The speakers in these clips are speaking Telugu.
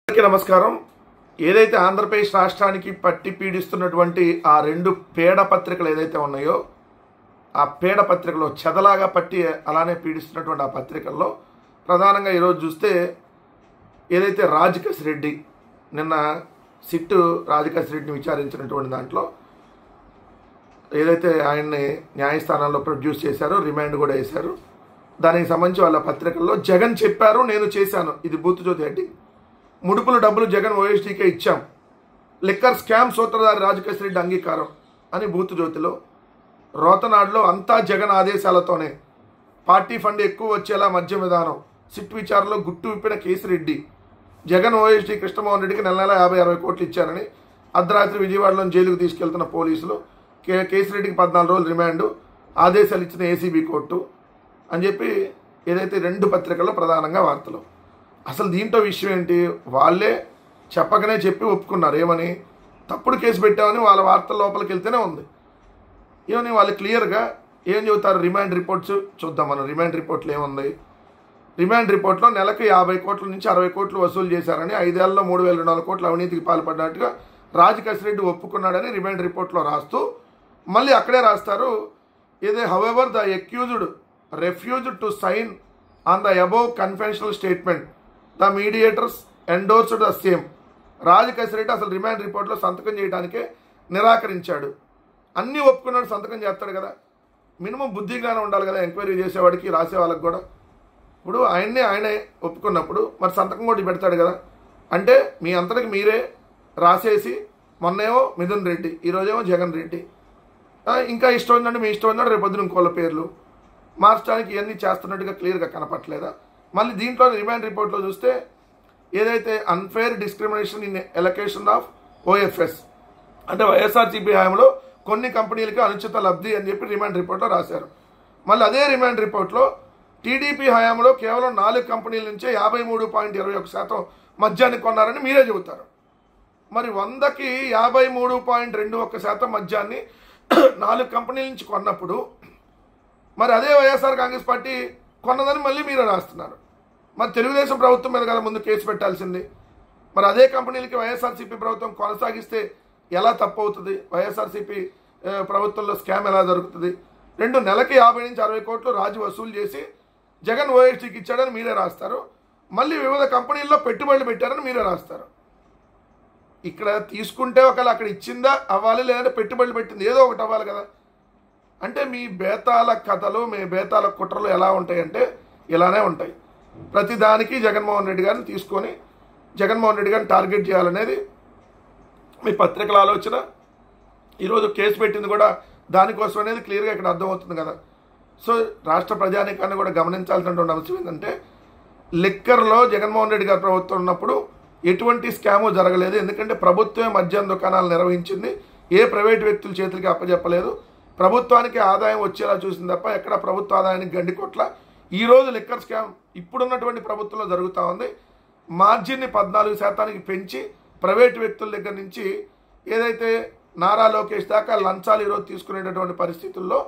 అందరికీ నమస్కారం. ఏదైతే ఆంధ్రప్రదేశ్ రాష్ట్రానికి పట్టి పీడిస్తున్నటువంటి ఆ రెండు పేడ పత్రికలు ఏదైతే ఉన్నాయో ఆ పేడ పత్రికలో చెదలాగా పట్టి అలానే పీడిస్తున్నటువంటి ఆ పత్రికల్లో ప్రధానంగా ఈరోజు చూస్తే ఏదైతే రాజకేశ్ రెడ్డి నిన్న సిట్టు రాజకేశ్ రెడ్డిని విచారించినటువంటి దాంట్లో ఏదైతే ఆయన్ని న్యాయస్థానాల్లో ప్రొడ్యూస్ చేశారో రిమాండ్ కూడా వేశారు. దానికి సంబంధించి వాళ్ళ పత్రికల్లో జగన్ చెప్పారు నేను చేశాను, ఇది బూతుజోతి హెడ్డింగ్. ముడుపులు డబ్బులు జగన్ ఓఎస్టీకే ఇచ్చాం, లిక్కర్ స్కామ్ సూత్రధారి రాజకేశ్ రెడ్డి అంగీకారం అని బూతుజ్యోతిలో. రోతనాడులో అంతా జగన్ ఆదేశాలతోనే, పార్టీ ఫండ్ ఎక్కువ వచ్చేలా మద్యం విధానం, సిట్ విచారణలో గుట్టు విప్పిన కేసిరెడ్డి, జగన్ ఓఎస్టీ కృష్ణమోహన్ రెడ్డికి నెల 50-60 కోట్లు ఇచ్చారని అర్ధరాత్రి విజయవాడలోని జైలుకు తీసుకెళ్తున్న పోలీసులు, కేసిరెడ్డికి 14 రోజులు రిమాండు, ఆదేశాలు ఇచ్చిన ఏసీబీ కోర్టు అని చెప్పి ఏదైతే రెండు పత్రికల్లో ప్రధానంగా వార్తలు. అసలు దీంట్లో విషయం ఏంటి, వాళ్ళే చెప్పకనే చెప్పి ఒప్పుకున్నారు. ఏమని తప్పుడు కేసు పెట్టామని వాళ్ళ వార్తల లోపలికి వెళ్తేనే ఉంది. ఏమని వాళ్ళు క్లియర్గా ఏం చెబుతారు, రిమాండ్ రిపోర్ట్స్ చూద్దాం మనం. రిమాండ్ రిపోర్ట్లు ఏముంది, రిమాండ్ రిపోర్ట్లో నెలకు 50 కోట్ల నుంచి 60 కోట్లు వసూలు చేశారని, 5 ఏళ్లలో 3,200 కోట్ల అవినీతికి పాల్పడినట్టుగా రాజకేశ్ రెడ్డి ఒప్పుకున్నాడని రిమాండ్ రిపోర్ట్లో రాస్తూ మళ్ళీ అక్కడే రాస్తారు ఏదే however the accused refused to sign on the above conventional statement, the mediators endorsed the same. Rajakesh Reddy అసలు రిమాండ్ రిపోర్ట్లో సంతకం చేయడానికే నిరాకరించాడు. అన్నీ ఒప్పుకున్నాడు, సంతకం చేస్తాడు కదా, మినిమం బుద్ధి జ్ఞానం ఉండాలి కదా ఎంక్వైరీ చేసేవాడికి రాసే వాళ్ళకి కూడా. ఇప్పుడు ఆయనే ఒప్పుకున్నప్పుడు మరి సంతకం కూడా పెడతాడు కదా. అంటే మీ అంతటికి మీరే రాసేసి మొన్నేమో మిథున్ రెడ్డి, ఈరోజేమో జగన్ రెడ్డి, ఇంకా ఇష్టం ఉందండి మీ ఇష్టం ఉందండి, రేపు పొద్దున ఇంకోళ్ళ పేర్లు మార్చడానికి ఇవన్నీ చేస్తున్నట్టుగా క్లియర్గా కనపట్లేదా? మళ్ళీ దీంట్లో రిమాండ్ రిపోర్ట్లో చూస్తే ఏదైతే unfair discrimination in allocation of OFS అంటే వైఎస్ఆర్సీపీ హయాంలో కొన్ని కంపెనీలకి అనుచిత లబ్ధి అని చెప్పి రిమాండ్ రిపోర్ట్లో రాశారు. మళ్ళీ అదే రిమాండ్ రిపోర్ట్లో టీడీపీ హయాంలో కేవలం 4 కంపెనీల నుంచే 53.21% మద్యాన్ని కొన్నారని మీరే చెబుతారు. మరి 100కి 53.21% మద్యాన్ని 4 కంపెనీల నుంచి కొన్నప్పుడు మరి అదే వైఎస్ఆర్ కాంగ్రెస్ పార్టీ కొన్నదని మళ్ళీ మీరే రాస్తున్నారు. మరి తెలుగుదేశం ప్రభుత్వం మీద కదా ముందు కేసు పెట్టాల్సింది. మరి అదే కంపెనీలకి వైఎస్ఆర్సీపీ ప్రభుత్వం కొనసాగిస్తే ఎలా తప్పు అవుతుంది? వైఎస్ఆర్సీపీ ప్రభుత్వంలో స్కామ్ ఎలా జరుగుతుంది? నెలకి 50 నుంచి 60 కోట్లు రాజు వసూలు చేసి జగన్ ఓఎస్టీకి ఇచ్చాడని మీరే రాస్తారు. మళ్ళీ వివిధ కంపెనీల్లో పెట్టుబడులు పెట్టారని మీరే రాస్తారు. ఇక్కడ తీసుకుంటే ఒకవేళ అక్కడ ఇచ్చిందా అవ్వాలి, లేదంటే పెట్టుబడులు పెట్టింది ఏదో ఒకటి అవ్వాలి కదా. అంటే మీ బేతాల కథలు, మీ బేతాల కుట్రలు ఎలా ఉంటాయంటే ఇలానే ఉంటాయి. ప్రతిదానికి జగన్మోహన్ రెడ్డి గారిని తీసుకొని జగన్మోహన్ రెడ్డి గారిని టార్గెట్ చేయాలనేది మీ పత్రికల ఆలోచన. ఈరోజు కేసు పెట్టింది కూడా దానికోసం అనేది క్లియర్గా ఇక్కడ అర్థమవుతుంది కదా. సో రాష్ట్ర ప్రజానీకాన్ని కూడా గమనించాల్సినటువంటి అంశం ఏంటంటే లిక్కర్లో జగన్మోహన్ రెడ్డి గారి ప్రభుత్వం ఉన్నప్పుడు ఎటువంటి స్కాము జరగలేదు. ఎందుకంటే ప్రభుత్వమే మద్యం దుకాణాలు నిర్వహించింది, ఏ ప్రైవేటు వ్యక్తుల చేతులకి అప్పచెప్పలేదు. ప్రభుత్వానికి ఆదాయం వచ్చేలా చూసింది తప్ప ఎక్కడ ప్రభుత్వ ఆదాయానికి గండి కొట్ల. ఈరోజు లిక్కర్ స్కామ్ ఇప్పుడున్నటువంటి ప్రభుత్వంలో జరుగుతూ ఉంది. మార్జిన్ని 14% పెంచి ప్రైవేటు వ్యక్తుల దగ్గర నుంచి ఏదైతే నారా లోకేష్ దాకా లంచాలు ఈరోజు తీసుకునేటటువంటి పరిస్థితుల్లో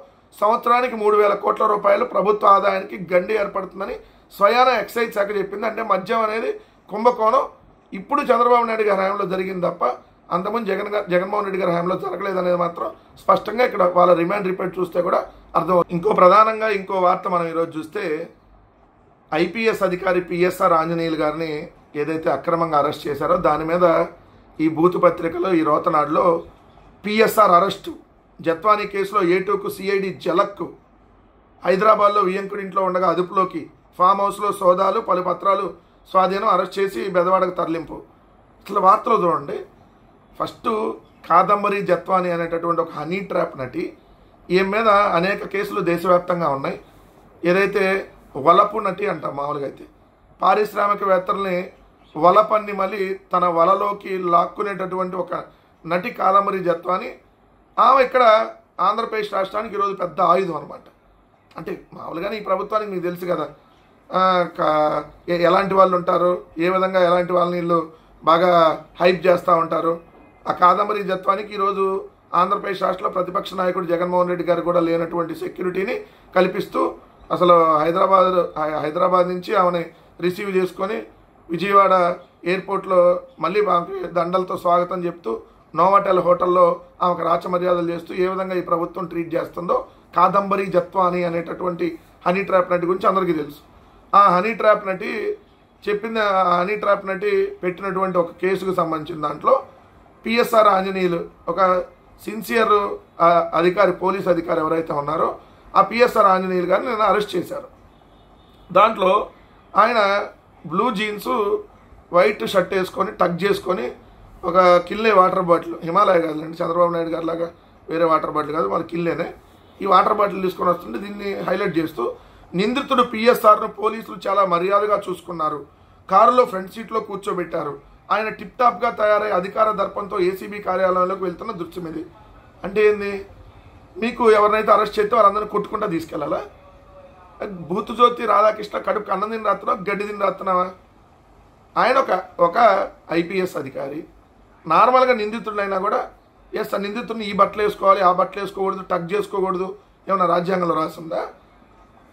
సంవత్సరానికి 3,000 కోట్ల రూపాయలు ప్రభుత్వ ఆదాయానికి గండి ఏర్పడుతుందని స్వయాన ఎక్సైజ్ శాఖ చెప్పింది. అంటే మద్యం అనేది కుంభకోణం ఇప్పుడు చంద్రబాబు నాయుడు గారి హయాంలో జరిగింది తప్ప అంతకుముందు జగన్మోహన్ రెడ్డి గారి హయాంలో జరగలేదు అనేది మాత్రం స్పష్టంగా ఇక్కడ వాళ్ళ రిమాండ్ రిపోర్ట్ చూస్తే కూడా అర్థమవుతుంది. ప్రధానంగా ఇంకో వార్త మనం ఈరోజు చూస్తే ఐపీఎస్ అధికారి పిఎస్ఆర్ ఆంజనేయులు గారిని ఏదైతే అక్రమంగా అరెస్ట్ చేశారో దాని మీద ఈ బూతు పత్రికలో ఈ రోతనాడులో పిఎస్ఆర్ అరెస్టు, జత్వానీ కేసులో A2కు సిఐడి జలక్కు, హైదరాబాద్లో వియంకుడి ఇంట్లో ఉండగా అదుపులోకి, ఫామ్ హౌస్లో సోదాలు, పలు పత్రాలు స్వాధీనం, అరెస్ట్ చేసి బెదవాడకు తరలింపు. ఇట్లా వార్తలు చూడండి. ఫస్ట్ కాదంబరి జత్వానీ అనేటటువంటి ఒక హనీ ట్రాప్ నటి, ఈమె మీద అనేక కేసులు దేశవ్యాప్తంగా ఉన్నాయి. ఏదైతే వలపు నటి అంటాం మామూలుగా, అయితే పారిశ్రామికవేత్తల్ని వలపన్ని మళ్ళీ తన వలలోకి లాక్కునేటటువంటి ఒక నటి కాదంబరి జత్వానీ. ఆమె ఇక్కడ ఆంధ్రప్రదేశ్ రాష్ట్రానికి ఈరోజు పెద్ద ఆయుధం అనమాట. అంటే మామూలుగానే ఈ ప్రభుత్వానికి మీకు తెలుసు కదా ఎలాంటి వాళ్ళు ఉంటారు, ఏ విధంగా ఎలాంటి వాళ్ళని వీళ్ళు బాగా హైప్ చేస్తూ ఉంటారు. ఆ కాదంబరి జత్వానికి ఈరోజు ఆంధ్రప్రదేశ్ రాష్ట్రంలో ప్రతిపక్ష నాయకుడు జగన్మోహన్ రెడ్డి గారు కూడా లేనటువంటి సెక్యూరిటీని కల్పిస్తూ అసలు హైదరాబాద్ నుంచి ఆమెని రిసీవ్ చేసుకొని విజయవాడ ఎయిర్పోర్ట్లో మళ్ళీ ఆమెకి దండలతో స్వాగతం చెప్తూ నోవాటెల్ హోటల్లో ఆమెకు రాచమర్యాదలు చేస్తూ ఏ విధంగా ఈ ప్రభుత్వం ట్రీట్ చేస్తుందో కాదంబరి జత్వాని అనేటటువంటి హనీ ట్రాప్ నటి గురించి అందరికీ తెలుసు. ఆ హనీ ట్రాప్ నటి చెప్పింది, హనీ ట్రాప్ నటి పెట్టినటువంటి ఒక కేసుకు సంబంధించిన దాంట్లో పిఎస్ఆర్ ఆంజనేయులు ఒక సిన్సియర్ అధికారి, పోలీస్ అధికారి ఎవరైతే ఉన్నారో ఆ పిఎస్ఆర్ ఆంజనేయులు గారిని నేను అరెస్ట్ చేశారు. దాంట్లో ఆయన బ్లూ జీన్స్, వైట్ షర్ట్ వేసుకొని టక్ చేసుకొని ఒక కిల్లే వాటర్ బాటిల్, హిమాలయ కాదులేండి, చంద్రబాబు నాయుడు గారి లాగా వేరే వాటర్ బాటిల్ కాదు, మన కిల్లేనే, ఈ వాటర్ బాటిల్ తీసుకొని వస్తుంటే దీన్ని హైలైట్ చేస్తూ నిందితుడు పిఎస్ఆర్ను పోలీసులు చాలా మర్యాదగా చూసుకున్నారు, కారులో ఫ్రంట్ సీట్లో కూర్చోబెట్టారు, ఆయన టిప్ టాప్గా తయారై అధికార దర్పంతో ఏసీబీ కార్యాలయంలోకి వెళ్తున్న దృశ్యం ఇది. అంటే ఏంది, మీకు ఎవరినైతే అరెస్ట్ చేస్తే వాళ్ళందరినీ కొట్టుకుంటా తీసుకెళ్లాలా? భూతుజ్యోతి రాధాకృష్ణ కడుపుకి అన్నం తిని రాస్తున్నావా, గడ్డి తిని రాస్తున్నావా? ఆయన ఒక ఐపీఎస్ అధికారి, నార్మల్గా నిందితుడైనా కూడా ఎస్ ఆ నిందితుడిని ఈ బట్టలు వేసుకోవాలి, ఆ బట్టలు వేసుకోకూడదు, టక్ చేసుకోకూడదు, ఏమన్నా రాజ్యాంగంలో రాసిందా?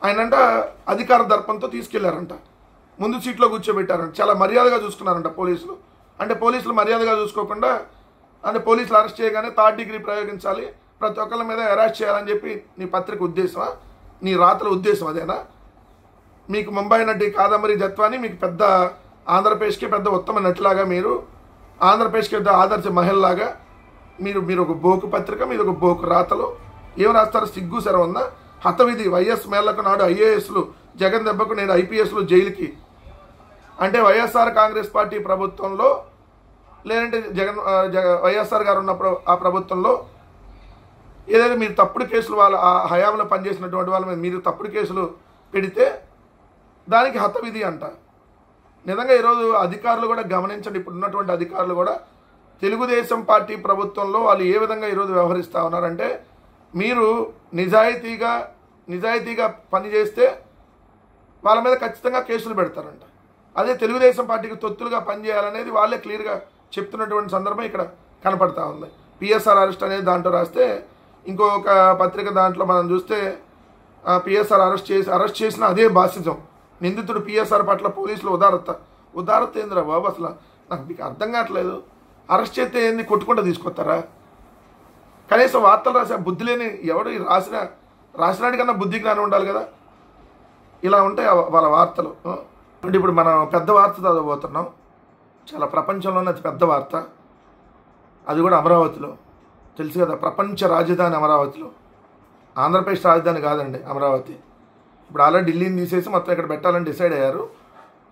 ఆయనంట అధికార దర్పంతో తీసుకెళ్లారంట, ముందు సీట్లో కూర్చోబెట్టారంట, చాలా మర్యాదగా చూసుకున్నారంట పోలీసులు. అంటే పోలీసులు మర్యాదగా చూసుకోకుండా, అంటే పోలీసులు అరెస్ట్ చేయగానే థర్డ్ డిగ్రీ ప్రయోగించాలి, ప్రతి ఒక్కళ్ళ మీద అరెస్ట్ చేయాలని చెప్పి నీ పత్రిక ఉద్దేశమా, నీ రాతల ఉద్దేశం అదేనా? మీకు ముంబై నటి కాదంబరి జత్వాని మీకు పెద్ద ఆంధ్రప్రదేశ్కి పెద్ద ఉత్తమ నటిలాగా, మీరు ఆంధ్రప్రదేశ్కి పెద్ద ఆదర్శ మహిళలాగా మీరు ఒక బోకు పత్రిక, మీరు ఒక బోకు రాతలు ఏం రాస్తారు? సిగ్గు శరం ఉందా? హతవిధి వైఎస్ మేళ్లకు నాడు ఐఏఎస్లు, జగన్ దెబ్బకు నేను ఐపీఎస్లు జైలుకి. అంటే వైఎస్ఆర్ కాంగ్రెస్ పార్టీ ప్రభుత్వంలో, లేదంటే వైఎస్ఆర్ గారు ఉన్నప్పుడు ఆ ప్రభుత్వంలో ఏదైతే మీరు తప్పుడు కేసులు వాళ్ళ ఆ హయాంలో పనిచేసినటువంటి వాళ్ళ మీద మీరు తప్పుడు కేసులు పెడితే దానికి హతవిధి అంట. నిజంగా ఈరోజు అధికారులు కూడా గమనించండి, ఇప్పుడు ఉన్నటువంటి అధికారులు కూడా తెలుగుదేశం పార్టీ ప్రభుత్వంలో వాళ్ళు ఏ విధంగా ఈరోజు వ్యవహరిస్తూ ఉన్నారంటే, మీరు నిజాయితీగా పనిచేస్తే వాళ్ళ మీద ఖచ్చితంగా కేసులు పెడతారంట. అదే తెలుగుదేశం పార్టీకి తొత్తులుగా పనిచేయాలనేది వాళ్ళే క్లియర్గా చెప్తున్నటువంటి సందర్భం ఇక్కడ కనపడతా ఉంది. పిఎస్ఆర్ అరెస్ట్ అనేది దాంట్లో రాస్తే, ఇంకొక పత్రిక దాంట్లో మనం చూస్తే పిఎస్ఆర్ అరెస్ట్ చేసిన అదే బాసిజం, నిందితుడు పిఎస్ఆర్ పట్ల పోలీసులు ఉదారత ఏందిరా బాబు? అసలు నాకు మీకు అర్థం కావట్లేదు. అరెస్ట్ చేస్తే ఏంది, కొట్టుకుంటూ తీసుకొస్తారా? కనీసం వార్తలు రాసే బుద్ధి లేని ఎవడు రాసినాడికన్నా బుద్ధి జ్ఞానం ఉండాలి కదా. ఇలా ఉంటాయి వాళ్ళ వార్తలు. అంటే ఇప్పుడు మనం పెద్ద వార్త చదవబోతున్నాం, చాలా ప్రపంచంలోనే అతి పెద్ద వార్త, అది కూడా అమరావతిలో. తెలుసు కదా, ప్రపంచ రాజధాని అమరావతిలో, ఆంధ్రప్రదేశ్ రాజధాని కాదండి అమరావతి. ఇప్పుడు ఆల్రెడీ ఢిల్లీని తీసేసి మొత్తం ఇక్కడ పెట్టాలని డిసైడ్ అయ్యారు.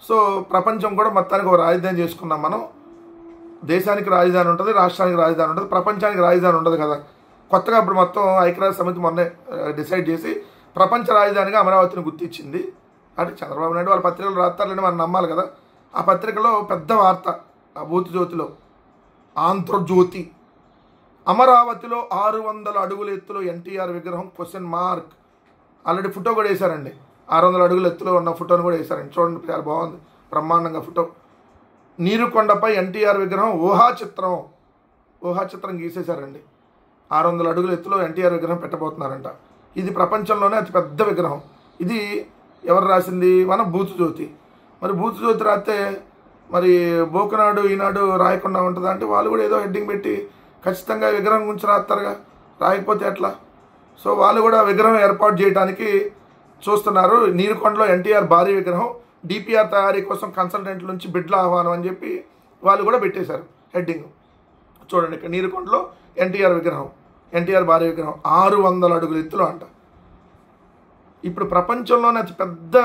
సో ప్రపంచం కూడా మొత్తానికి ఒక రాజధాని చేసుకున్నాం మనం. దేశానికి రాజధాని ఉంటుంది, రాష్ట్రానికి రాజధాని ఉంటుంది, ప్రపంచానికి రాజధాని ఉండదు కదా. కొత్తగా ఇప్పుడు మొత్తం ఐక్యరాజ్య సమితి మొన్నే డిసైడ్ చేసి ప్రపంచ రాజధానిగా అమరావతిని గుర్తించింది. అంటే చంద్రబాబు నాయుడు వాళ్ళ పత్రికలు రాస్తారని మనం నమ్మాలి కదా. ఆ పత్రికలో పెద్ద వార్త, ఆ భూతజ్యోతిలో, ఆంధ్రజ్యోతి, అమరావతిలో 600 అడుగుల ఎత్తులో ఎన్టీఆర్ విగ్రహం క్వశ్చన్ మార్క్. ఆల్రెడీ ఫోటో కూడా వేశారండి, 600 అడుగుల ఎత్తులో ఉన్న ఫోటోని కూడా వేశారండి. చూడండి, చాలా బాగుంది, బ్రహ్మాండంగా ఫోటో. నీరుకొండపై ఎన్టీఆర్ విగ్రహం ఊహాచిత్రం గీసేశారండి. 600 అడుగుల ఎత్తులో ఎన్టీఆర్ విగ్రహం పెట్టబోతున్నారంట. ఇది ప్రపంచంలోనే అతి పెద్ద విగ్రహం. ఇది ఎవరు రాసింది? మన భూతజ్యోతి. మరి భూతజ్యోతి రాస్తే మరి బోకునాడు ఈనాడు రాయకుండా ఉంటుందా అంటే, వాళ్ళు కూడా ఏదో హెడ్డింగ్ పెట్టి ఖచ్చితంగా విగ్రహం గురించి రాస్తారుగా, రాయకపోతే ఎట్లా? సో వాళ్ళు కూడా విగ్రహం ఏర్పాటు చేయడానికి చూస్తున్నారు. నీరుకొండలో ఎన్టీఆర్ భారీ విగ్రహం, డిపిఆర్ తయారీ కోసం కన్సల్టెంట్ల నుంచి బిడ్ల ఆహ్వానం అని చెప్పి వాళ్ళు కూడా పెట్టేశారు హెడ్డింగ్. చూడండి, ఇక్కడ నీరుకొండలో ఎన్టీఆర్ విగ్రహం, ఎన్టీఆర్ భారీ విగ్రహం 600 అడుగుల ఎత్తులో అంట. ఇప్పుడు ప్రపంచంలోనే అతి పెద్ద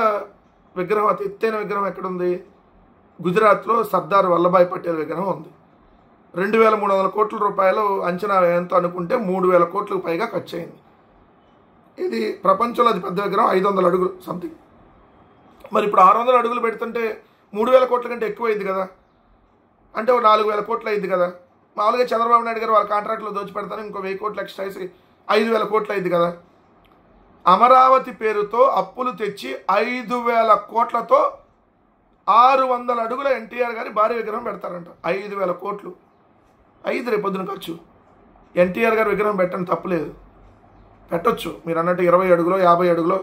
విగ్రహం, అతి ఎత్తైన విగ్రహం ఎక్కడుంది? గుజరాత్లో సర్దార్ వల్లభాయ్ పటేల్ విగ్రహం ఉంది. 2300 కోట్ల రూపాయలు అంచనా ఎంత అనుకుంటే 3000 కోట్లకు పైగా ఖర్చు అయింది. ఇది ప్రపంచంలో అతి పెద్ద విగ్రహం, 500 అడుగులు సంథింగ్. మరి ఇప్పుడు 600 అడుగులు పెడుతుంటే 3000 కోట్ల కంటే ఎక్కువ అయింది కదా, అంటే 4000 కోట్లు అయింది కదా. మామూలుగా చంద్రబాబు నాయుడు గారు వాళ్ళ కాంట్రాక్ట్లో దోచి పెడతాను, ఇంకో 1000 కోట్లు ఎక్స్ట్రా వేసి 5000 కోట్లు అయింది కదా. అమరావతి పేరుతో అప్పులు తెచ్చి 5000 కోట్లతో 600 అడుగుల ఎన్టీఆర్ గారి భారీ విగ్రహం పెడతారంట. 5000 కోట్లు అయింది రేపొద్దున ఖర్చు. ఎన్టీఆర్ గారి విగ్రహం పెట్టండి, తప్పులేదు, పెట్టొచ్చు. మీరు అన్నట్టు 20 అడుగులో 50 అడుగులో,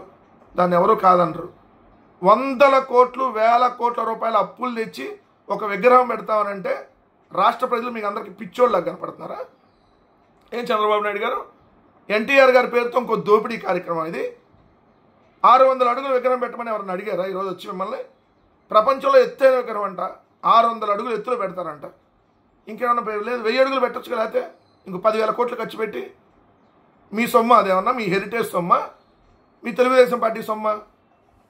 దాన్ని ఎవరూ కాదనరు. వందల కోట్లు, వేల కోట్ల రూపాయల అప్పులు తెచ్చి ఒక విగ్రహం పెడతామనంటే రాష్ట్ర ప్రజలు మీకు అందరికీ పిచ్చోళ్ళగా కనపడుతున్నారా? ఏం చంద్రబాబు నాయుడు గారు, ఎన్టీఆర్ గారి పేరుతో ఇంకో దోపిడీ కార్యక్రమం ఇది. 600 అడుగుల విగ్రహం పెట్టమని ఎవరైనా అడిగారా ఈరోజు వచ్చి మిమ్మల్ని? ప్రపంచంలో ఎత్తైన విగ్రహం అంట 600 అడుగులు ఎత్తులో పెడతారంట. ఇంకేమన్నా లేదు, 1000 అడుగులు పెట్టచ్చు కదా, అయితే ఇంకో 10,000 కోట్లు ఖర్చు పెట్టి. మీ సొమ్మ అదేమన్నా? మీ హెరిటేజ్ సొమ్మ? మీ తెలుగుదేశం పార్టీ సొమ్మ?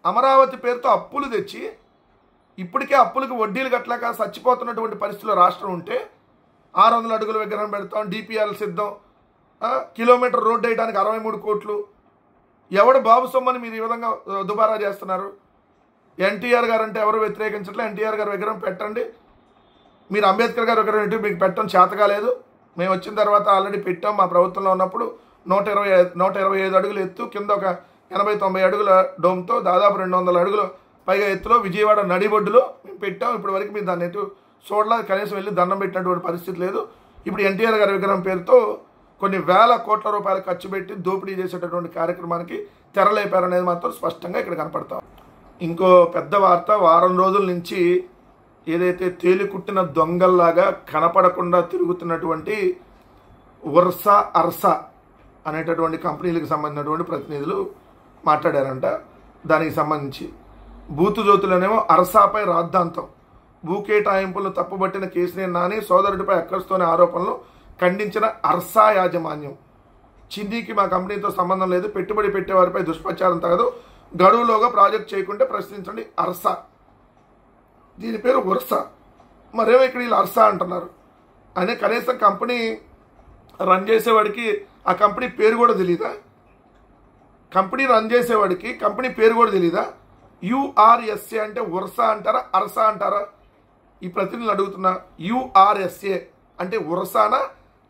అమరావతి పేరుతో అప్పులు తెచ్చి ఇప్పటికే అప్పులకు వడ్డీలు కట్టలేక చచ్చిపోతున్నటువంటి పరిస్థితుల్లో రాష్ట్రం ఉంటే 600 అడుగుల విగ్రహం పెడతాం, డిపిఆర్ సిద్ధం, కిలోమీటర్ రోడ్డు వేయడానికి 63 కోట్లు. ఎవడు బాబు సొమ్మని మీరు ఈ విధంగా దుబారా చేస్తున్నారు? ఎన్టీఆర్ గారు అంటే ఎవరు వ్యతిరేకించట్లే, ఎన్టీఆర్ గారు విగ్రహం పెట్టండి. మీరు అంబేద్కర్ గారు విగ్రహం ఎటు మీకు పెట్టడం చేత కాలేదు. మేము వచ్చిన తర్వాత ఆల్రెడీ పెట్టాం. మా ప్రభుత్వంలో ఉన్నప్పుడు 125 అడుగులు ఎత్తు, కింద ఒక 80-90 అడుగుల డోమ్తో దాదాపు 200 అడుగులు పైగా ఎత్తులో విజయవాడ నడిబొడ్డులో మేము పెట్టాం. ఇప్పటి వరకు మీరు దాన్ని ఎటు చూడలా, కనీసం వెళ్ళి దండం పెట్టినటువంటి పరిస్థితి లేదు. ఇప్పుడు ఎన్టీఆర్ గారి విగ్రహం పేరుతో కొన్ని వేల కోట్ల రూపాయలు ఖర్చు పెట్టి దోపిడీ చేసేటటువంటి కార్యక్రమానికి తెరలేపారనేది మాత్రం స్పష్టంగా ఇక్కడ కనపడతాం. ఇంకో పెద్ద వార్త, వారం రోజుల నుంచి ఏదైతే తేలికుట్టిన దొంగల్లాగా కనపడకుండా తిరుగుతున్నటువంటి వర్సా అర్సా అనేటటువంటి కంపెనీలకు సంబంధించినటువంటి ప్రతినిధులు మాట్లాడారంట. దానికి సంబంధించి బూతు జ్యోతులనేమో అర్సాపై రాద్ధాంతం, భూ కేటాయింపులను తప్పుబట్టిన కేసినేని నాని సోదరుడిపై అక్కస్తోనే ఆరోపణలు ఖండించిన అర్సా యాజమాన్యం. చిన్నీకి మా కంపెనీతో సంబంధం లేదు, పెట్టుబడి పెట్టేవారిపై దుష్ప్రచారం తగదు, గడువులోగా ప్రాజెక్ట్ చేయకుంటే ప్రశ్నించండి అర్సా. దీని పేరు వర్సా, మరేమో ఇక్కడ వీళ్ళు అర్సా అంటున్నారు. అనే కనీసం కంపెనీ రన్ చేసేవాడికి ఆ కంపెనీ పేరు కూడా తెలీదా? కంపెనీ రన్ చేసేవాడికి కంపెనీ పేరు కూడా తెలీదా? యుఆర్ఎస్ఏ అంటే వర్సా అంటారా, అర్సా అంటారా? ఈ ప్రతినిధులు అడుగుతున్నా. యుఆర్ఎస్ఏ అంటే వర్సానా,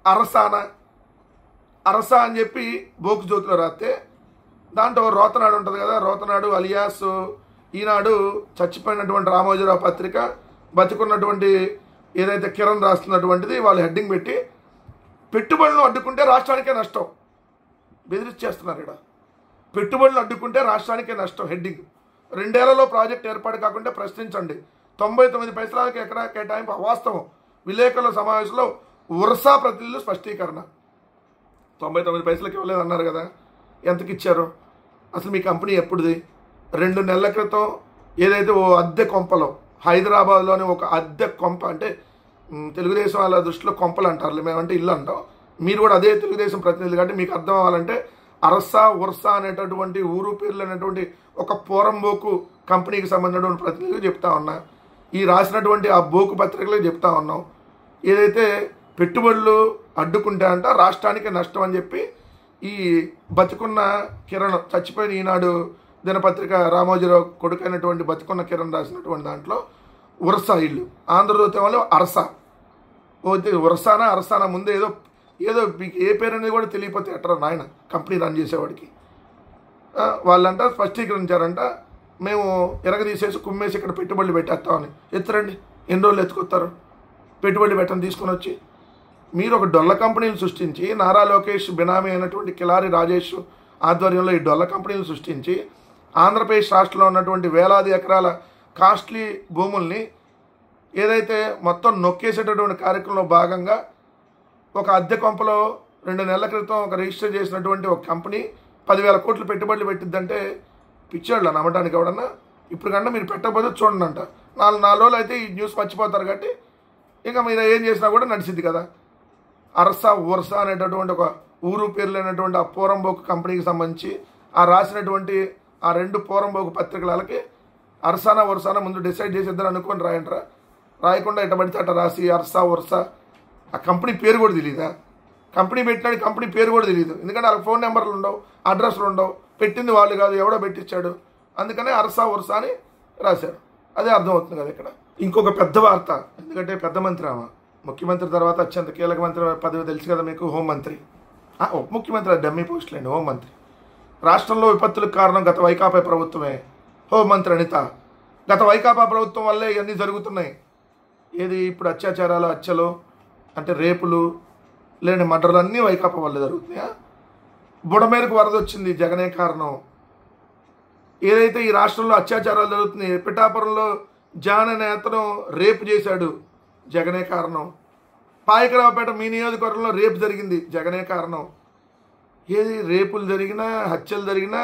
అరసానా? అరసా అని చెప్పి బోకు జ్యోతిలో రాస్తే దాంట్లో రోతనాడు ఉంటుంది కదా, రోతనాడు అలియాస్ ఈనాడు చచ్చిపోయినటువంటి రామోజీరావు పత్రిక, బతుకున్నటువంటి ఏదైతే కిరణ్ రాస్తున్నటువంటిది వాళ్ళు హెడ్డింగ్ పెట్టి పెట్టుబడులను అడ్డుకుంటే రాష్ట్రానికే నష్టం బెదిరిచ్చేస్తున్నారు. ఇక్కడ పెట్టుబడులు అడ్డుకుంటే రాష్ట్రానికే నష్టం హెడ్డింగ్. 2 ఏళ్లలో ప్రాజెక్ట్ ఏర్పాటు కాకుండా ప్రశ్నించండి, 99 పైసలకి ఎకరా కేటాయింపు అవాస్తవం, విలేకరుల సమావేశంలో వర్సా ప్రతినిధులు స్పష్టీకరణ. 99 పైసలకి ఇవ్వలేదు అన్నారు కదా, ఎంతకి ఇచ్చారు? అసలు మీ కంపెనీ ఎప్పుడుది? 2 నెలల క్రితం ఏదైతే ఓ అద్దె కొంపలో హైదరాబాద్లోని ఒక అద్దె కొంప, అంటే తెలుగుదేశం వాళ్ళ దృష్టిలో కొంపలు అంటారు, మేమంటే ఇల్లు అంటాం. మీరు కూడా అదే తెలుగుదేశం ప్రతినిధులు కాబట్టి మీకు అర్థం అవ్వాలంటే అరసా వర్సా అనేటటువంటి ఊరు పేర్లు అనేటువంటి ఒక పోరంబోకు కంపెనీకి సంబంధించినటువంటి ప్రతినిధులు చెప్తా ఉన్నా. ఈ రాసినటువంటి ఆ బోకు పత్రికలు చెప్తా ఉన్నాం. ఏదైతే పెట్టుబడులు అడ్డుకుంటే అంట రాష్ట్రానికి నష్టం అని చెప్పి ఈ బతుకున్న కిరణ్, చచ్చిపోయిన ఈనాడు దినపత్రిక రామోజీరావు కొడుకైనటువంటి బతుకున్న కిరణ్ రాసినటువంటి దాంట్లో వర్సా ఇల్లు, ఆంధ్రజ్యోతి వాళ్ళు అరసా. పోతే వర్సానా అరసానా ముందే ఏదో మీకు ఏ పేరు అనేది కూడా తెలియకపోతే ఎట్రా నాయన కంపెనీ రన్ చేసేవాడికి. వాళ్ళంట స్పష్టీకరించారంట, మేము ఎరగదీసేసి కుమ్మేసి ఇక్కడ పెట్టుబడులు పెట్టేస్తామని. ఎత్తురండి, ఎన్ని రోజులు ఎత్తుకొస్తారు పెట్టుబడి పెట్టని తీసుకొని వచ్చి? మీరు ఒక డొల్ల కంపెనీలు సృష్టించి, నారా లోకేష్ బినామీ అయినటువంటి కిలారి రాజేష్ ఆధ్వర్యంలో ఈ డొల్ల కంపెనీలు సృష్టించి ఆంధ్రప్రదేశ్ రాష్ట్రంలో ఉన్నటువంటి వేలాది ఎకరాల కాస్ట్లీ భూముల్ని ఏదైతే మొత్తం నొక్కేసేటటువంటి కార్యక్రమంలో భాగంగా ఒక అద్దె కొంపలో 2 నెలల క్రితం ఒక రిజిస్టర్ చేసినటువంటి ఒక కంపెనీ 10,000 కోట్లు పెట్టుబడులు పెట్టిద్దంటే పిచ్చాడులా నమ్మడానికి ఎవడన్నా? ఇప్పుడు కన్నా మీరు పెట్టకపోతే చూడండి అంట. 4 రోజులు అయితే ఈ న్యూస్ మర్చిపోతారు కాబట్టి ఇంకా మీరు ఏం చేసినా కూడా నడిచింది కదా. అరసా వర్సా అనేటటువంటి ఒక ఊరు పేరు లేనటువంటి ఆ పోరంబోకు కంపెనీకి సంబంధించి ఆ రాసినటువంటి ఆ 2 పోరంబోకు పత్రికలకి అరసానా వర్సానా ముందు డిసైడ్ చేసేద్దారు అనుకొని రాయంటారా? రాయకుండా ఎట్ట పడితే అట్ట రాసి అరసా వర్సా, ఆ కంపెనీ పేరు కూడా తెలియదా? కంపెనీ పెట్టినాడు, కంపెనీ పేరు కూడా తెలియదు. ఎందుకంటే వాళ్ళకి ఫోన్ నెంబర్లు ఉండవు, అడ్రస్లు ఉండవు, పెట్టింది వాళ్ళు కాదు, ఎవడో పెట్టించాడు. అందుకనే అరసా వర్సా అని రాశారు. అదే అర్థమవుతుంది కదా ఇక్కడ. ఇంకొక పెద్ద వార్త, ఎందుకంటే పెద్ద మంత్రి ఆమె, ముఖ్యమంత్రి తర్వాత అత్యంత కీలక మంత్రి పదవి తెలుసు కదా మీకు, హోంమంత్రి. ఉప ముఖ్యమంత్రి డమ్మీ పోస్టులేండి, హోంమంత్రి. రాష్ట్రంలో విపత్తులకు కారణం గత వైకాపా ప్రభుత్వమే. హోంమంత్రి అనిత, గత వైకాపా ప్రభుత్వం వల్లే ఇవన్నీ జరుగుతున్నాయి. ఏది ఇప్పుడు అత్యాచారాలు, హత్యలు అంటే రేపులు లేని మర్డర్లు అన్నీ వైకాపా వల్లే జరుగుతున్నాయా? బుడమేరకు వరద వచ్చింది, జగనే కారణం. ఏదైతే ఈ రాష్ట్రంలో అత్యాచారాలు జరుగుతున్నాయి, పిఠాపురంలో జాన్ అనే అతను రేపు చేశాడు, జగనే కారణం. పాయకరావుపేట మీ నియోజకవర్గంలో రేపు జరిగింది, జగనే కారణం. ఏది రేపులు జరిగినా హత్యలు జరిగినా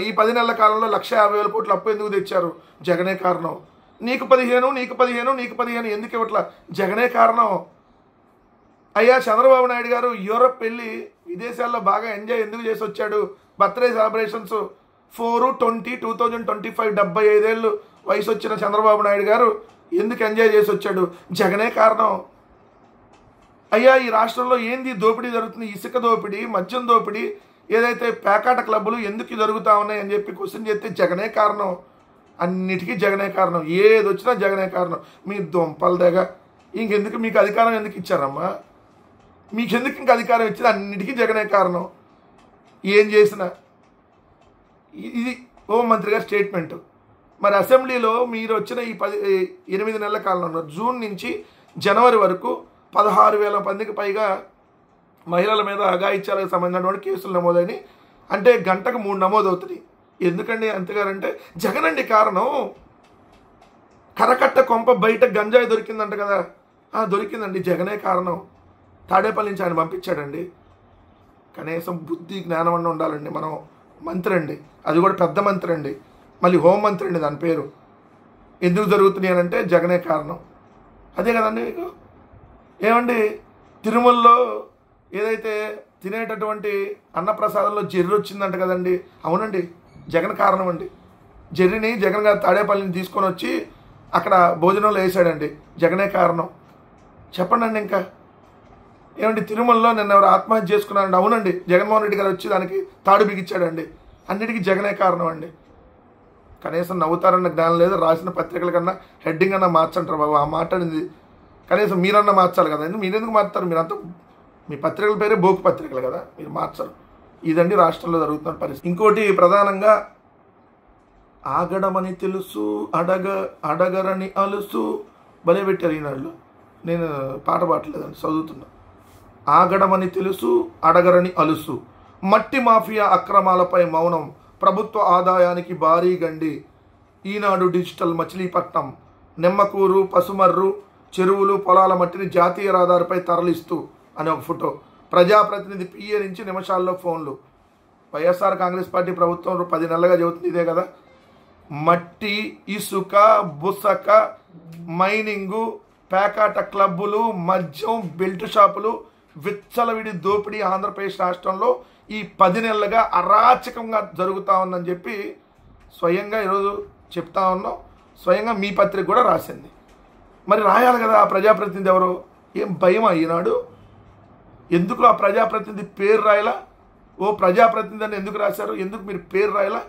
ఈ 10 నెలల కాలంలో 1,50,000 కోట్లు అప్పు ఎందుకు తెచ్చారు, జగనే కారణం. నీకు 15 ఎందుకు ఇవ్వట్లా, జగనే కారణం. అయ్యా చంద్రబాబు నాయుడు గారు యూరప్ వెళ్ళి విదేశాల్లో బాగా ఎంజాయ్ ఎందుకు చేసి వచ్చాడు, బర్త్డే సెలబ్రేషన్స్ 4/20/2025 75 ఏళ్ళు వయసు వచ్చిన చంద్రబాబు నాయుడు గారు ఎందుకు ఎంజాయ్ చేసి వచ్చాడు, జగనే కారణం. అయ్యా ఈ రాష్ట్రంలో ఏంది దోపిడీ జరుగుతుంది, ఇసుక దోపిడీ, మద్యం దోపిడీ, ఏదైతే పేకాట క్లబ్బులు ఎందుకు జరుగుతూ ఉన్నాయి అని చెప్పి క్వశ్చన్ చేస్తే జగనే కారణం. అన్నిటికీ జగనే కారణం, ఏది వచ్చినా జగనే కారణం. మీ దొంపల దగ్గర ఇంకెందుకు మీకు అధికారం ఎందుకు ఇచ్చారమ్మా, మీకెందుకు ఇంకా అధికారం ఇచ్చింది, అన్నిటికీ జగనే కారణం. ఏం చేసినా ఇది హోంమంత్రి గారి స్టేట్మెంట్. మరి అసెంబ్లీలో మీరు వచ్చిన ఈ 8 నెలల కాలంలో జూన్ నుంచి జనవరి వరకు 16,000 మందికి పైగా మహిళల మీద అఘాయిత్యాలకు సంబంధించినటువంటి కేసులు నమోదైనవి. అంటే గంటకు 3 నమోదు అవుతుంది. ఎందుకండి అంతగారంటే జగన్ అండి కారణం. కరకట్ట కొంప బయట గంజాయి దొరికిందంట కదా, దొరికిందండి, జగనే కారణం. తాడేపల్లి నుంచి ఆయన పంపించాడండి. కనీసం బుద్ధి జ్ఞానం అన్న ఉండాలండి. మనం మంత్రి అండి, అది కూడా పెద్ద మంత్రి అండి, మళ్ళీ హోంమంత్రి అండి, దాని పేరు. ఎందుకు జరుగుతున్నాయి అని అంటే జగనే కారణం. అదే కదండి మీకు. ఏమండి తిరుమలలో ఏదైతే తినేటటువంటి అన్నప్రసాదంలో జెర్రీ వచ్చిందంట కదండి, అవునండి, జగన్ కారణం అండి. జెర్రీని జగన్ గారు తాడేపల్లిని తీసుకొని వచ్చి అక్కడ భోజనంలో వేసాడండి, జగనే కారణం. చెప్పండి అండి. ఇంకా ఏమండి తిరుమలలో నిన్న ఎవరు ఆత్మహత్య చేసుకున్నారండి, అవునండి, జగన్మోహన్ రెడ్డి గారు వచ్చి దానికి తాడు బిగించాడండి. అన్నిటికీ జగనే కారణం అండి. కనీసం నవ్వుతారన్న జ్ఞానం లేదు. రాసిన పత్రికల కన్నా హెడ్డింగ్ అన్నా మార్చంటారు బాబు. ఆ మాట్లాడింది కనీసం మీరన్నా మార్చాలి కదా. మీరెందుకు మార్చారు, మీరంతా మీ పత్రికల పేరే బోకు పత్రికలు కదా, మీరు మార్చరు. ఇదండి రాష్ట్రంలో జరుగుతున్న పరిస్థితి. ఇంకోటి ప్రధానంగా ఆగడమని తెలుసు అడగరని అలుసు భలే పెట్టారు ఈనాడులో. నేను పాట పాడలేదండి, చదువుతున్నా. ఆగడమని తెలుసు అడగరని అలుసు, మట్టి మాఫియా అక్రమాలపై మౌనం, ప్రభుత్వ ఆదాయానికి భారీ గండి, ఈనాడు డిజిటల్ మచిలీపట్నం, నిమ్మకూరు పసుమర్రు చెరువులు పొలాల మట్టిని జాతీయ రహదారిపై తరలిస్తూ అనే ఒక ఫోటో. ప్రజాప్రతినిధి పిఏ నుంచి నిమిషాల్లో ఫోన్లు. వైఎస్ఆర్ కాంగ్రెస్ పార్టీ ప్రభుత్వం 10 నెలలుగా చెబుతుంది ఇదే కదా. మట్టి, ఇసుక, బుసక, మైనింగు, పేకాట క్లబ్బులు, మద్యం, బెల్ట్ షాపులు, విచ్చలవిడి దోపిడీ ఆంధ్రప్రదేశ్ రాష్ట్రంలో ఈ 10 నెలలుగా అరాచకంగా జరుగుతూ ఉందని చెప్పి స్వయంగా ఈరోజు చెప్తా ఉన్నాం. స్వయంగా మీ పత్రిక కూడా రాసింది. మరి రాయాలి కదా. ఆ ప్రజాప్రతినిధి ఎవరు, ఏం భయమా ఈనాడు? ఎందుకు ఆ ప్రజాప్రతినిధి పేరు రాయలా? ఓ ప్రజాప్రతినిధి అని ఎందుకు రాశారు, ఎందుకు మీరు పేరు రాయలా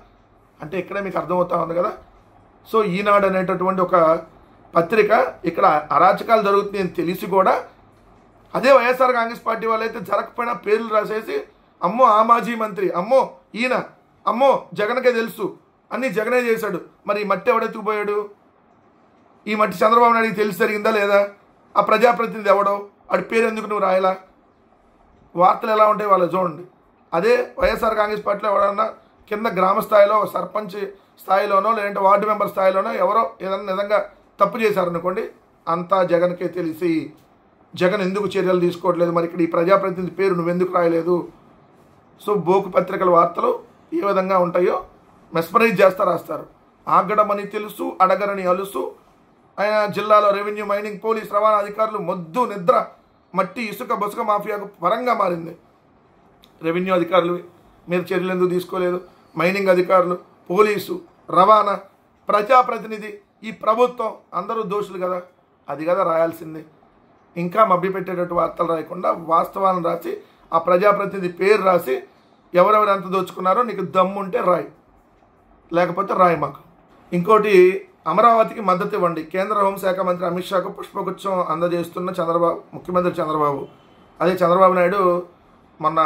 అంటే ఇక్కడే మీకు అర్థమవుతా ఉంది కదా. సో ఈనాడు అనేటటువంటి ఒక పత్రిక ఇక్కడ అరాచకాలు జరుగుతున్నాయని తెలిసి కూడా అదే వైఎస్ఆర్ కాంగ్రెస్ పార్టీ వాళ్ళైతే జరగకపోయినా పేర్లు రాసేసి అమ్మో ఆ మాజీ మంత్రి, అమ్మో ఈయన, అమ్మో జగన్కే తెలుసు, అన్నీ జగనే చేశాడు. మరి ఈ మట్టి ఎవడెత్తుకుపోయాడు? ఈ మట్టి చంద్రబాబు నాయుడికి తెలిసి జరిగిందా లేదా? ఆ ప్రజాప్రతినిధి ఎవడో వాడి పేరు ఎందుకు నువ్వు రాయలా? వార్తలు ఎలా ఉంటాయి వాళ్ళు చూడండి. అదే వైఎస్ఆర్ కాంగ్రెస్ పార్టీలో ఎవడన్నా కింద గ్రామ స్థాయిలో సర్పంచ్ స్థాయిలోనో లేదంటే వార్డు మెంబర్ స్థాయిలోనో ఎవరో ఏదన్నా నిజంగా తప్పు చేశారనుకోండి, అంతా జగన్కే తెలిసి జగన్ ఎందుకు చర్యలు తీసుకోవట్లేదు, మరి ఇక్కడ ఈ ప్రజాప్రతినిధి పేరు నువ్వెందుకు రాయలేదు? సో బోకు పత్రికల వార్తలు ఏ విధంగా ఉంటాయో మెస్మరైజ్ చేస్తా రాస్తారు. ఆగడమని తెలుసు అడగరని అలుసు, ఆయన జిల్లాలో రెవెన్యూ, మైనింగ్, పోలీస్, రవాణా అధికారులు మొద్దు నిద్ర, మట్టి ఇసుక బొసుక మాఫియాకు పరంగా మారింది. రెవెన్యూ అధికారులు మీరు చర్యలు ఎందుకు తీసుకోలేదు? మైనింగ్ అధికారులు, పోలీసు, రవాణా, ప్రజాప్రతినిధి, ఈ ప్రభుత్వం అందరూ దోషులు కదా. అది కదా రాయాల్సింది. ఇంకా మభ్యపెట్టేటట్టు వార్తలు రాయకుండా వాస్తవాలను రాసి ఆ ప్రజాప్రతినిధి పేరు రాసి ఎవరెవరు ఎంత దోచుకున్నారో నీకు దమ్ముంటే రాయి, లేకపోతే రాయి మాకు. ఇంకోటి, అమరావతికి మద్దతు ఇవ్వండి. కేంద్ర హోంశాఖ మంత్రి అమిత్ షాకు పుష్పగుచ్చం అందజేస్తున్న ముఖ్యమంత్రి చంద్రబాబు. అదే చంద్రబాబు నాయుడు మొన్న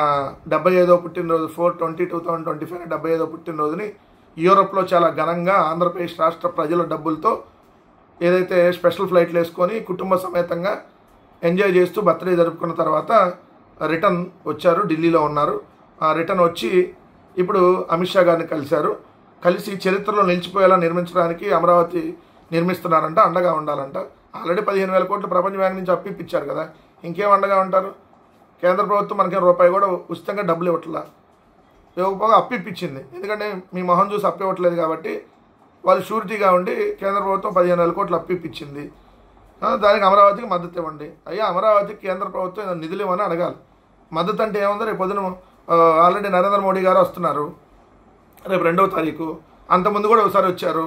75వ పుట్టినరోజు 4/20/2025 75వ పుట్టినరోజుని యూరోప్లో చాలా ఘనంగా ఆంధ్రప్రదేశ్ రాష్ట్ర ప్రజల డబ్బులతో ఏదైతే స్పెషల్ ఫ్లైట్లు వేసుకొని కుటుంబ సమేతంగా ఎంజాయ్ చేస్తూ బర్త్డే జరుపుకున్న తర్వాత రిటర్న్ వచ్చారు. ఢిల్లీలో ఉన్నారు. రిటర్న్ వచ్చి ఇప్పుడు అమిత్ షా గారిని కలిసి చరిత్రలో నిలిచిపోయేలా నిర్మించడానికి అమరావతి నిర్మిస్తున్నారంట, అండగా ఉండాలంట. ఆల్రెడీ 15,000 కోట్లు ప్రపంచ బ్యాంక్ నుంచి అప్పిప్పించారు కదా, ఇంకేం అండగా ఉంటారు? కేంద్ర ప్రభుత్వం మనకేం రూపాయి కూడా ఉచితంగా డబ్బులు ఇవ్వట్లా, ఇవ్వకపోగా అప్పిప్పించింది. ఎందుకంటే మీ మొహం చూసి అప్పివ్వట్లేదు కాబట్టి వాళ్ళు షూరిటీగా ఉండి కేంద్ర ప్రభుత్వం 15,000 కోట్లు అప్పిప్పించింది. దానికి అమరావతికి మద్దతు ఇవ్వండి. అయ్యా, అమరావతికి కేంద్ర ప్రభుత్వం నిధులు ఇవ్వని అడగాలి. మద్దతు అంటే ఏముందో, రేపు పొద్దున ఆల్రెడీ నరేంద్ర మోడీ గారు వస్తున్నారు రేపు 2వ తారీఖు. అంతకుముందు కూడా ఒకసారి వచ్చారు.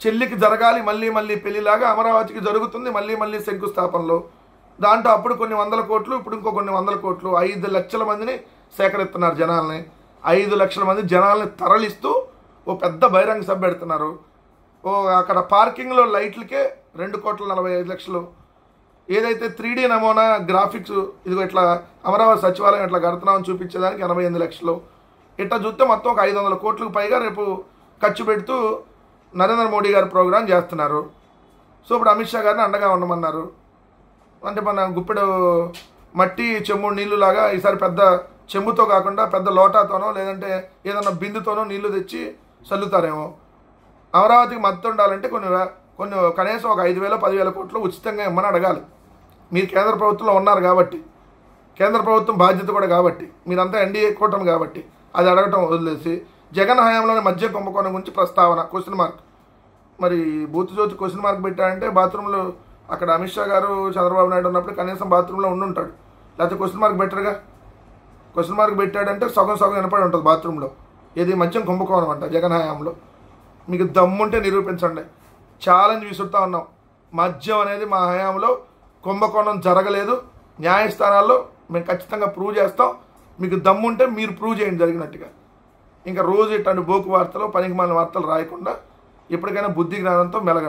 చెల్లికి జరగాలి మళ్ళీ పెళ్లిలాగా అమరావతికి జరుగుతుంది మళ్ళీ శంకుస్థాపనలో. దాంట్లో అప్పుడు కొన్ని 100 కోట్లు, ఇప్పుడు ఇంకో కొన్ని 100 కోట్లు, 5 లక్షల మందిని సేకరిస్తున్నారు జనాల్ని. 5 లక్షల మంది జనాల్ని తరలిస్తూ ఓ పెద్ద బహిరంగ సభ పెడుతున్నారు. అక్కడ పార్కింగ్లో లైట్లకే 2,45,00,000. ఏదైతే 3D నమూనా గ్రాఫిక్స్ ఇదిగో ఇట్లా అమరావతి సచివాలయం ఇట్లా కడుతున్నామని చూపించేదానికి 88 లక్షలు. ఇట్లా చూస్తే మొత్తం ఒక 500 కోట్లకు పైగా రేపు ఖర్చు పెడుతూ నరేంద్ర మోడీ గారు ప్రోగ్రాం చేస్తున్నారు. సో ఇప్పుడు అమిత్ షా గారిని అండగా ఉండమన్నారు. అంటే మన గుప్పెడు మట్టి చెంబు నీళ్లు లాగా ఈసారి పెద్ద చెంబుతో కాకుండా పెద్ద లోటాతోనో లేదంటే ఏదన్నా బిందుతోనో నీళ్లు తెచ్చి చల్లుతారేమో. అమరావతికి మద్దతు ఉండాలంటే కొన్ని కనీసం ఒక 5,000 10,000 కోట్లు ఉచితంగా ఇమ్మని అడగాలి. మీరు కేంద్ర ప్రభుత్వంలో ఉన్నారు కాబట్టి, కేంద్ర ప్రభుత్వం బాధ్యత కూడా కాబట్టి, మీరంతా ఎన్డీఏ కూటమి కాబట్టి అది అడగటం వదిలేసి జగన్ హయాంలోని మధ్య కుంభకోణం గురించి ప్రస్తావన క్వశ్చన్. మరి బూత్ జ్యోతి క్వశ్చన్ పెట్టారంటే బాత్రూంలో అక్కడ అమిత్ షా గారు చంద్రబాబు నాయుడు ఉన్నప్పుడు కనీసం బాత్రూంలో ఉండుంటాడు. లేకపోతే క్వశ్చన్ పెట్టరుగా. క్వశ్చన్ పెట్టాడంటే సగం వినపడి ఉంటుంది బాత్రూంలో. ఏది మద్యం కుంభకోణం అంట జగన్ హయాంలో. మీకు దమ్ముంటే నిరూపించండి. ఛాలెంజ్ విసురుతా ఉన్నాం. మద్యం అనేది మా హయాంలో కుంభకోణం జరగలేదు. న్యాయస్థానాల్లో మేము ఖచ్చితంగా ప్రూవ్ చేస్తాం. మీకు దమ్ముంటే మీరు ప్రూవ్ చేయండి జరిగినట్టుగా. ఇంకా రోజు ఇట్లాంటి బోకు వార్తలు పనికిమాలిన వార్తలు రాయకుండా ఇప్పటికైనా బుద్ధి జ్ఞానంతో మెలగ